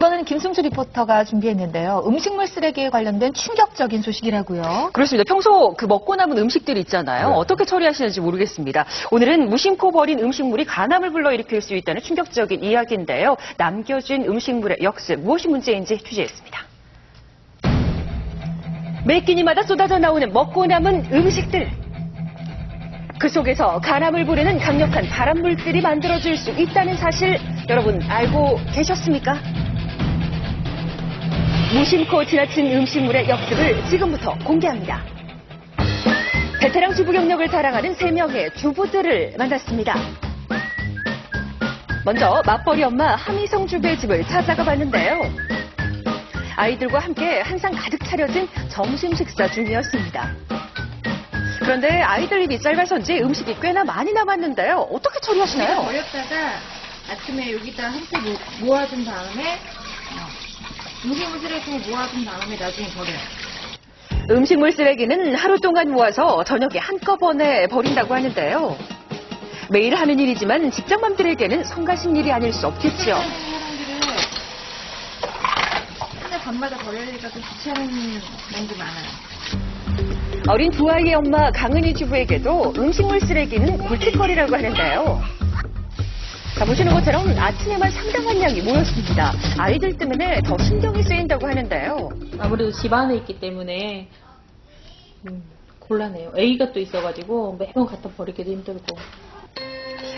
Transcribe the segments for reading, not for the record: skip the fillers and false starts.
이번에는 김승주 리포터가 준비했는데요. 음식물 쓰레기에 관련된 충격적인 소식이라고요. 그렇습니다. 평소 그 먹고 남은 음식들 있잖아요. 네. 어떻게 처리하시는지 모르겠습니다. 오늘은 무심코 버린 음식물이 간암을 불러일으킬 수 있다는 충격적인 이야기인데요. 남겨진 음식물의 역습, 무엇이 문제인지 취재했습니다. 매 끼니마다 쏟아져 나오는 먹고 남은 음식들. 그 속에서 간암을 부르는 강력한 발암물질이 만들어질 수 있다는 사실 여러분 알고 계셨습니까? 무심코 지나친 음식물의 역습을 지금부터 공개합니다. 베테랑 주부 경력을 자랑하는 3명의 주부들을 만났습니다. 먼저 맞벌이 엄마 함희성 주부의 집을 찾아가 봤는데요. 아이들과 함께 한상 가득 차려진 점심 식사 중이었습니다. 그런데 아이들 입이 짧아서인지 음식이 꽤나 많이 남았는데요. 어떻게 처리하시나요? 버렸다가 아침에 여기다 한테 모아둔 다음에 음식물 쓰레기통에 모아둔 다음에 나중에 버려요. 음식물 쓰레기는 하루 동안 모아서 저녁에 한꺼번에 버린다고 하는데요. 매일 하는 일이지만 직장맘들에게는 성가신 일이 아닐 수 없겠죠. 사람들은 맨날 밤마다 버려야니까 또 귀찮은 면도 많아요. 어린 두 아이의 엄마 강은희 주부에게도 음식물 쓰레기는 골칫거리라고 하는데요. 자, 보시는 것처럼 아침에만 상당한 양이 모였습니다. 아이들 때문에 더 신경이 쓰인다고 하는데요. 아무래도 집 안에 있기 때문에 곤란해요. 애기가 또 있어가지고 매번 갖다 버리기도 힘들고.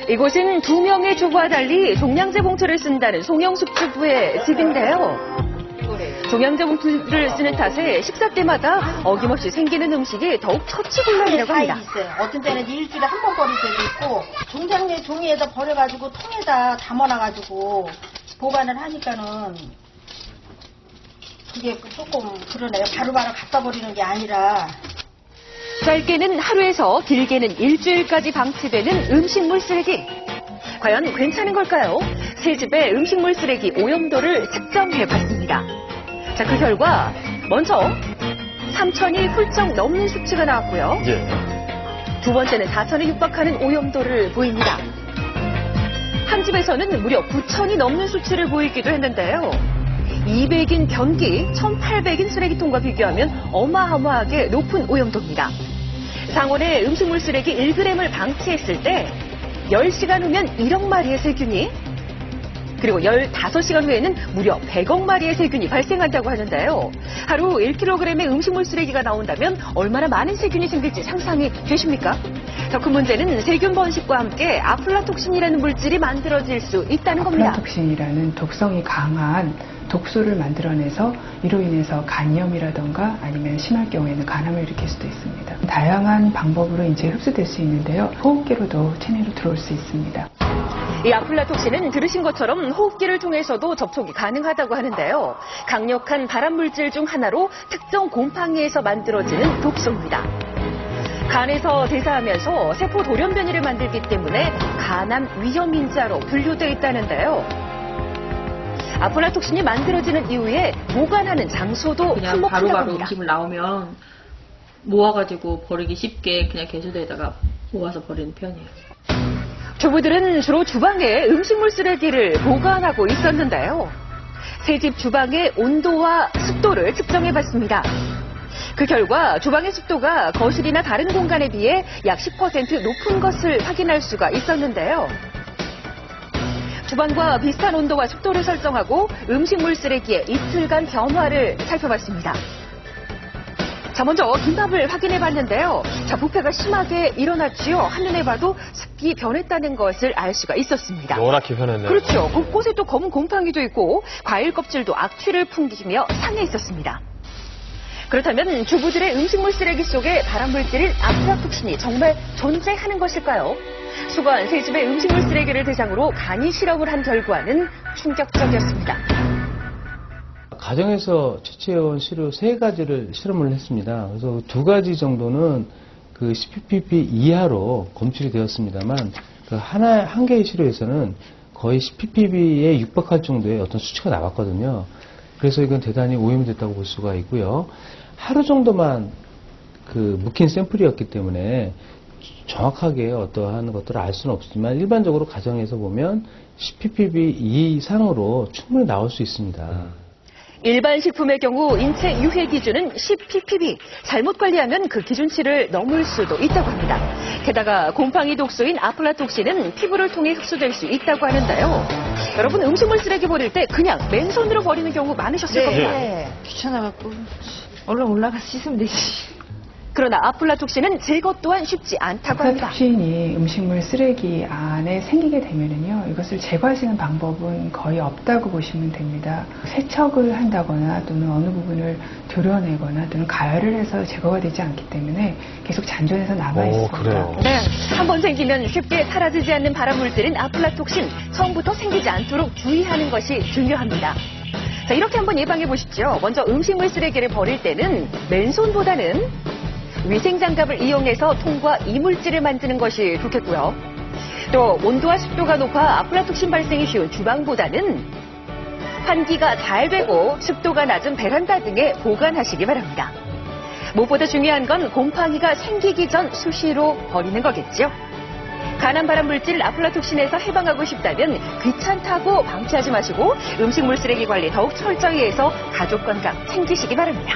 이곳은 2명의 주부와 달리 종량제 봉투를 쓴다는 송영숙 주부의 집인데요. 종량제 봉투를 쓰는 탓에 식사 때마다 어김없이 생기는 음식이 더욱 처치곤란이라고 합니다. 있어요. 어떤 때는 일주일에 한 번 버릴 때도 있고 종량제 종이에다 버려가지고 통에다 담아놔가지고 보관을 하니까는 그게 조금 그러네요. 바로바로 갖다 버리는 게 아니라. 짧게는 하루에서 길게는 일주일까지 방치되는 음식물 쓰레기. 과연 괜찮은 걸까요? 새 집의 음식물 쓰레기 오염도를 측정해봤습니다. 자, 그 결과 먼저 3,000이 훌쩍 넘는 수치가 나왔고요. 두 번째는 4,000에 육박하는 오염도를 보입니다. 한 집에서는 무려 9,000이 넘는 수치를 보이기도 했는데요. 200인 변기, 1,800인 쓰레기통과 비교하면 어마어마하게 높은 오염도입니다. 상온에 음식물 쓰레기 1g을 방치했을 때 10시간 후면 1억 마리의 세균이, 그리고 15시간 후에는 무려 100억 마리의 세균이 발생한다고 하는데요. 하루 1kg의 음식물 쓰레기가 나온다면 얼마나 많은 세균이 생길지 상상이 되십니까? 더 큰 문제는 세균 번식과 함께 아플라톡신이라는 물질이 만들어질 수 있다는 겁니다. 아플라톡신이라는 독성이 강한 독소를 만들어내서 이로 인해서 간염이라던가 아니면 심할 경우에는 간암을 일으킬 수도 있습니다. 다양한 방법으로 이제 흡수될 수 있는데요. 호흡기로도 체내로 들어올 수 있습니다. 이 아플라톡신은 들으신 것처럼 호흡기를 통해서도 접촉이 가능하다고 하는데요. 강력한 발암물질 중 하나로 특정 곰팡이에서 만들어지는 독소입니다. 간에서 대사하면서 세포 돌연변이를 만들기 때문에 간암 위험 인자로 분류되어 있다는데요. 아플라톡신이 만들어지는 이후에 보관하는 장소도 그냥 한몫한다고 바로바로 합니다. 음식물 나오면 모아가지고 버리기 쉽게 그냥 개수대에다가 모아서 버리는 편이에요. 주부들은 주로 주방에 음식물 쓰레기를 보관하고 있었는데요. 새 집 주방의 온도와 습도를 측정해봤습니다. 그 결과 주방의 습도가 거실이나 다른 공간에 비해 약 10% 높은 것을 확인할 수가 있었는데요. 주방과 비슷한 온도와 습도를 설정하고 음식물 쓰레기의 이틀간 변화를 살펴봤습니다. 자, 먼저 김밥을 확인해 봤는데요. 자, 부패가 심하게 일어났지요. 한눈에 봐도 습기 변했다는 것을 알 수가 있었습니다. 노랗게 변했네요. 그렇죠. 곳곳에 또 검은 곰팡이도 있고 과일 껍질도 악취를 풍기며 상해 있었습니다. 그렇다면 주부들의 음식물 쓰레기 속에 발암물질인 아플라톡신이 정말 존재하는 것일까요? 수거한 새 집의 음식물 쓰레기를 대상으로 간이 실험을 한 결과는 충격적이었습니다. 가정에서 채취해온 시료 3가지를 실험을 했습니다. 그래서 2가지 정도는 그 CPPP 이하로 검출이 되었습니다만, 그 한 개의 시료에서는 거의 CPPP에 육박할 정도의 어떤 수치가 나왔거든요. 그래서 이건 대단히 오염이 됐다고 볼 수가 있고요. 하루 정도만 그 묵힌 샘플이었기 때문에 정확하게 어떠한 것들을 알 수는 없지만 일반적으로 가정에서 보면 10ppb 이상으로 충분히 나올 수 있습니다. 일반 식품의 경우 인체 유해 기준은 10ppb. 잘못 관리하면 그 기준치를 넘을 수도 있다고 합니다. 게다가 곰팡이 독소인 아플라톡신은 피부를 통해 흡수될 수 있다고 하는데요. 여러분 음식물 쓰레기 버릴 때 그냥 맨손으로 버리는 경우 많으셨을 겁니다. 네. 귀찮아갖고 얼른 올라가서 씻으면 되지. 그러나 아플라톡신은 제거 또한 쉽지 않다고 합니다. 아플라톡신이 음식물 쓰레기 안에 생기게 되면은요, 이것을 제거할 수 있는 방법은 거의 없다고 보시면 됩니다. 세척을 한다거나 또는 어느 부분을 도려내거나 또는 가열을 해서 제거가 되지 않기 때문에 계속 잔존해서 남아 있습니다. 그래요. 네, 한번 생기면 쉽게 사라지지 않는 발암물질인 아플라톡신, 처음부터 생기지 않도록 주의하는 것이 중요합니다. 자, 이렇게 한번 예방해 보시죠. 먼저 음식물 쓰레기를 버릴 때는 맨손보다는 위생장갑을 이용해서 통과 이물질을 만드는 것이 좋겠고요. 또 온도와 습도가 높아 아플라톡신 발생이 쉬운 주방보다는 환기가 잘 되고 습도가 낮은 베란다 등에 보관하시기 바랍니다. 무엇보다 중요한 건 곰팡이가 생기기 전 수시로 버리는 거겠죠. 간암 발암 물질 아플라톡신에서 해방하고 싶다면 귀찮다고 방치하지 마시고 음식물 쓰레기 관리 더욱 철저히 해서 가족 건강 챙기시기 바랍니다.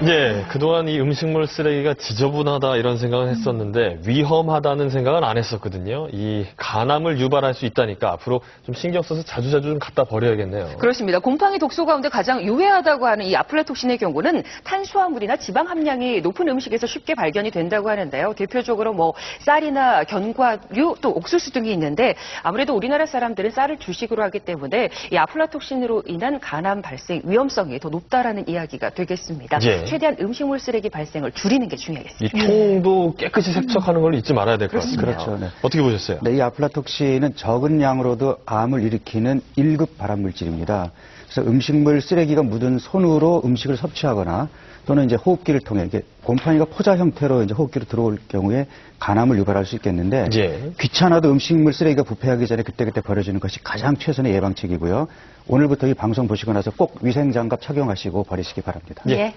예, 그동안 이 음식물 쓰레기가 지저분하다 이런 생각은 했었는데 위험하다는 생각은 안 했었거든요. 이 간암을 유발할 수 있다니까 앞으로 좀 신경 써서 자주자주 좀 갖다 버려야겠네요. 그렇습니다. 곰팡이 독소 가운데 가장 유해하다고 하는 이 아플라톡신의 경우는 탄수화물이나 지방 함량이 높은 음식에서 쉽게 발견이 된다고 하는데요. 대표적으로 뭐 쌀이나 견과류 또 옥수수 등이 있는데 아무래도 우리나라 사람들은 쌀을 주식으로 하기 때문에 이 아플라톡신으로 인한 간암 발생 위험성이 더 높다라는 이야기가 되겠습니다. 예. 최대한 음식물 쓰레기 발생을 줄이는 게 중요하겠습니다. 이 통도 깨끗이 세척하는 걸 잊지 말아야 될 것 같습니다. 그렇죠. 네. 어떻게 보셨어요? 네, 이 아플라톡신은 적은 양으로도 암을 일으키는 1급 발암물질입니다. 그래서 음식물 쓰레기가 묻은 손으로 음식을 섭취하거나 또는 이제 호흡기를 통해 이게 곰팡이가 포자 형태로 이제 호흡기로 들어올 경우에 간암을 유발할 수 있겠는데 예. 귀찮아도 음식물 쓰레기가 부패하기 전에 그때그때 버려지는 것이 가장 최선의 예방책이고요. 오늘부터 이 방송 보시고 나서 꼭 위생장갑 착용하시고 버리시기 바랍니다. 예. 예.